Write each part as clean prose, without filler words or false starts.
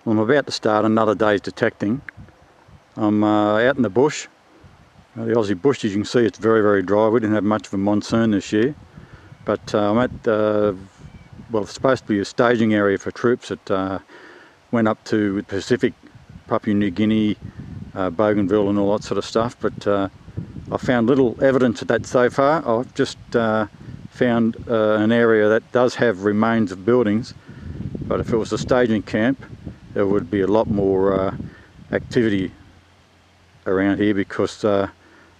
Well, I'm about to start another day's detecting. I'm out in the bush. The Aussie bush, as you can see, it's very, very dry. We didn't have much of a monsoon this year. But I'm at, well, it's supposed to be a staging area for troops that went up to the Pacific, Papua New Guinea, Bougainville and all that sort of stuff. But I found little evidence of that so far. I've just found an area that does have remains of buildings. But if it was a staging camp, there would be a lot more activity around here, because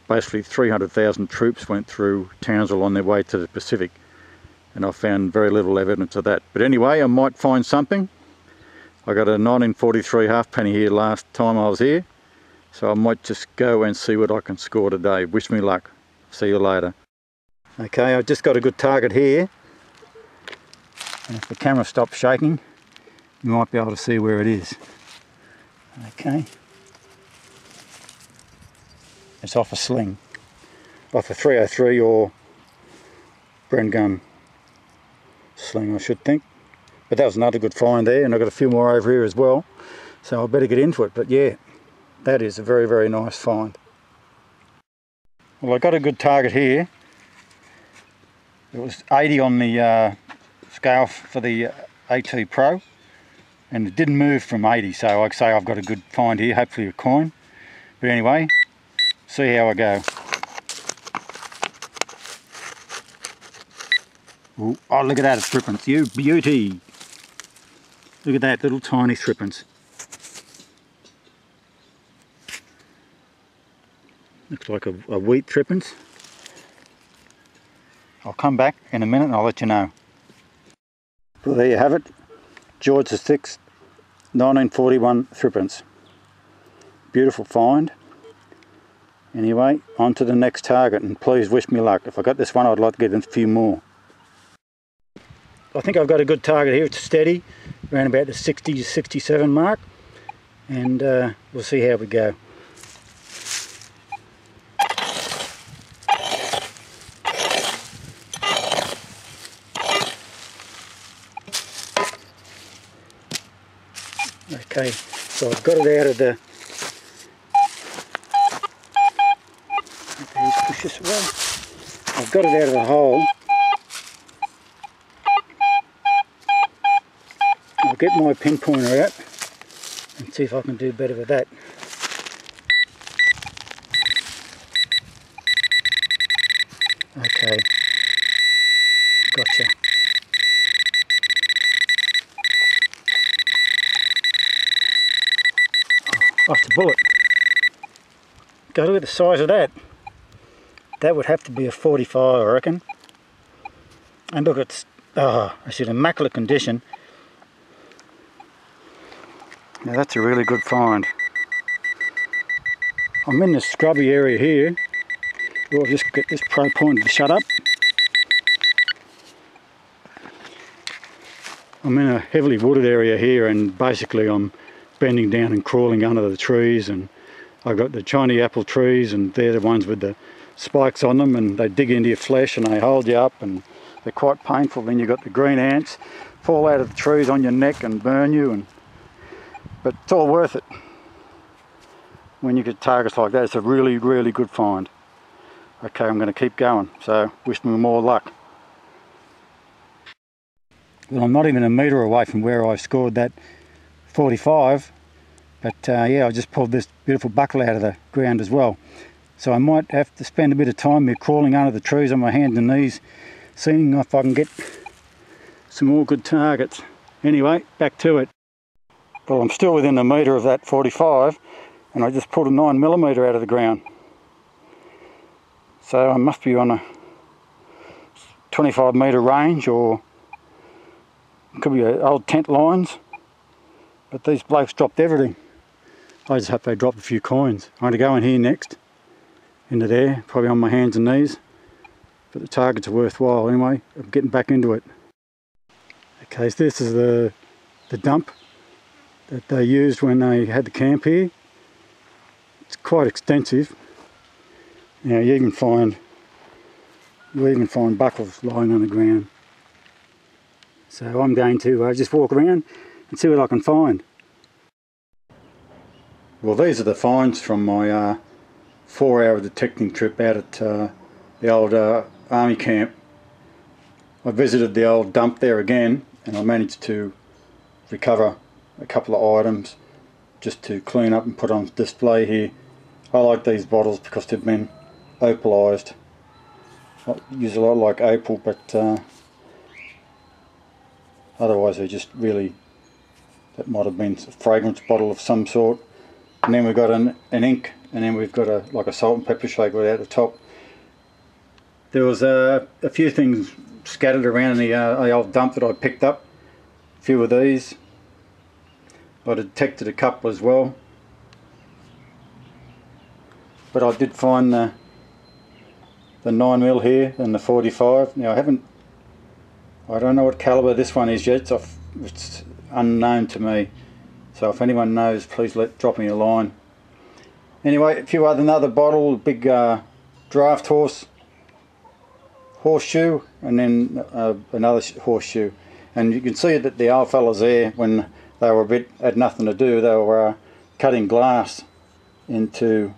basically 300,000 troops went through Townsville on their way to the Pacific, and I found very little evidence of that. But anyway, I might find something. I got a 1943 halfpenny here last time I was here, so I might just go and see what I can score today. Wish me luck. See you later. Okay, I've just got a good target here, and if the camera stops shaking, you might be able to see where it is. Okay. It's off a sling, off a 303 or Bren gun sling, I should think. But that was another good find there, and I've got a few more over here as well, so I better get into it. But yeah, that is a very, very nice find. Well, I got a good target here. It was 80 on the scale for the AT Pro, and it didn't move from 80, so I'd say I've got a good find here, hopefully a coin. But anyway, see how I go. Ooh, oh, look at that, it's threepence, you beauty. Look at that, little tiny threepence. Looks like a wheat threepence. I'll come back in a minute and I'll let you know. Well, there you have it. George VI, 1941 threepence. Beautiful find. Anyway, on to the next target, and please wish me luck. If I got this one, I'd like to get a few more. I think I've got a good target here. It's steady, around about the 60 to 67 mark, and we'll see how we go. Okay, so I've got it out of the... Push this away. I've got it out of the hole. I'll get my pinpointer out and see if I can do better with that. Okay, gotcha. Oh, that's a bullet. Go look at the size of that. That would have to be a 45, I reckon. And look, it's in immaculate condition. Now that's a really good find. I'm in this scrubby area here. I'll just get this pro pointer to shut up. I'm in a heavily wooded area here, and basically I'm bending down and crawling under the trees, and I've got the Chinese apple trees, and they're the ones with the spikes on them, and they dig into your flesh and they hold you up, and they're quite painful. Then you've got the green ants fall out of the trees on your neck and burn you, but it's all worth it when you get targets like that. It's a really, really good find. Okay, I'm going to keep going, so wish me more luck. Well, I'm not even a metre away from where I scored that 45, but yeah, I just pulled this beautiful buckle out of the ground as well. So I might have to spend a bit of time here crawling under the trees on my hands and knees, seeing if I can get some more good targets. Anyway, back to it. Well, I'm still within a metre of that 45, and I just pulled a 9mm out of the ground. So I must be on a 25-metre range, or it could be old tent lines. But these blokes dropped everything. I just hope they dropped a few coins. I'm going to go in here next. Into there, probably on my hands and knees, but the targets are worthwhile anyway. I'm getting back into it. Okay, so this is the dump that they used when they had the camp here. It's quite extensive. Now you even find buckles lying on the ground. So I'm going to just walk around and see what I can find. Well, these are the finds from my 4-hour detecting trip out at the old army camp. I visited the old dump there again, and I managed to recover a couple of items just to clean up and put on display here. I like these bottles because they've been opalised. I use a lot like opal, but otherwise they're just really, that might have been a fragrance bottle of some sort. And then we've got an ink, and then we've got like a salt and pepper shaker at the top. There was a few things scattered around in the old dump that I picked up. A few of these. I detected a couple as well. But I did find the 9mm here and the 45. Now I don't know what calibre this one is yet. It's unknown to me. So if anyone knows, please drop me a line. Anyway, another bottle, big draft horseshoe, and then another horseshoe. And you can see that the old fellas there, when they were had nothing to do, they were cutting glass into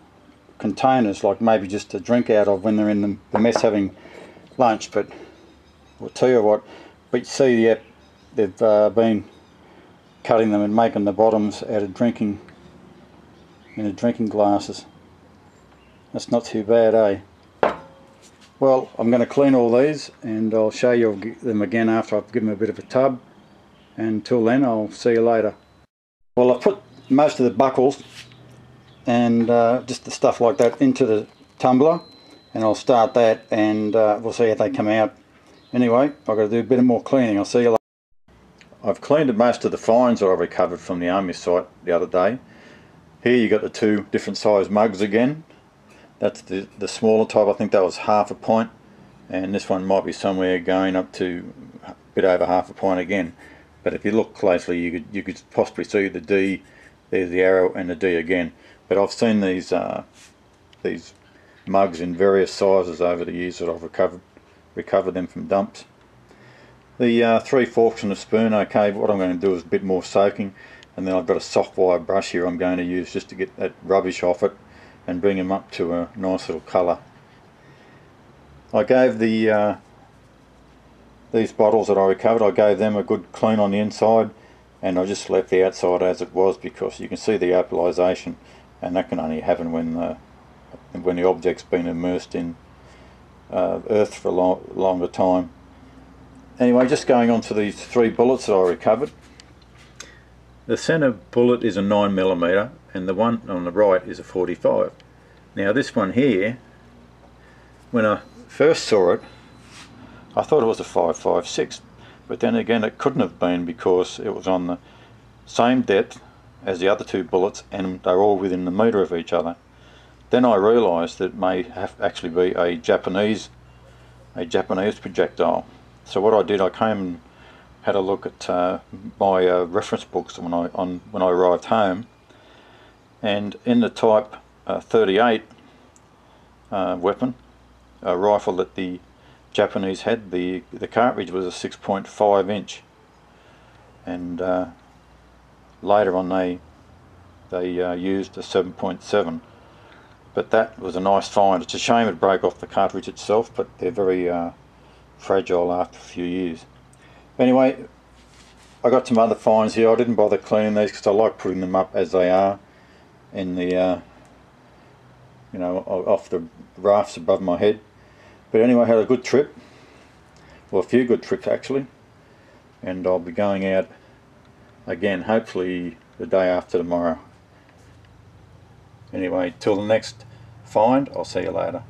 containers, like maybe just to drink out of when they're in the mess having lunch. But I'll tell you what, but you see, they've been cutting them and making the bottoms out of drinking glasses. That's not too bad, eh? Well, I'm going to clean all these, and I'll show you them again after I've given them a bit of a tub. And until then, I'll see you later. Well, I've put most of the buckles and just the stuff like that into the tumbler, and I'll start that, and we'll see how they come out. Anyway, I've got to do a bit more cleaning. I'll see you later. I've cleaned most of the finds that I recovered from the army site the other day. Here you got the two different size mugs again. That's the smaller type. I think that was half a pint, and this one might be somewhere going up to a bit over half a pint again. But if you look closely, you could possibly see the D. There's the arrow and the D again. But I've seen these mugs in various sizes over the years that I've recovered them from dumps. The 3 forks and a spoon, okay, what I'm going to do is a bit more soaking, and then I've got a soft wire brush here I'm going to use just to get that rubbish off it and bring them up to a nice little colour. I gave these bottles that I recovered, I gave them a good clean on the inside, and I just left the outside as it was, because you can see the opalisation, and that can only happen when the object's been immersed in earth for a longer time. Anyway, just going on to these 3 bullets that I recovered. The centre bullet is a 9mm, and the one on the right is a 45. Now this one here, when I first saw it, I thought it was a 5.56, but then again it couldn't have been, because it was on the same depth as the other 2 bullets, and they're all within the metre of each other. Then I realised that it may actually be a Japanese projectile. So what I did, I came and had a look at my reference books when I arrived home, and in the Type 38 weapon, a rifle that the Japanese had, the cartridge was a 6.5 inch, and later on they used a 7.7. But that was a nice find. It's a shame it broke off the cartridge itself, but they're very fragile after a few years. Anyway, I got some other finds here. I didn't bother cleaning these because I like putting them up as they are in the off the rafts above my head. But anyway, I had a good trip, well, a few good trips actually, and I'll be going out again hopefully the day after tomorrow. Anyway, till the next find, I'll see you later.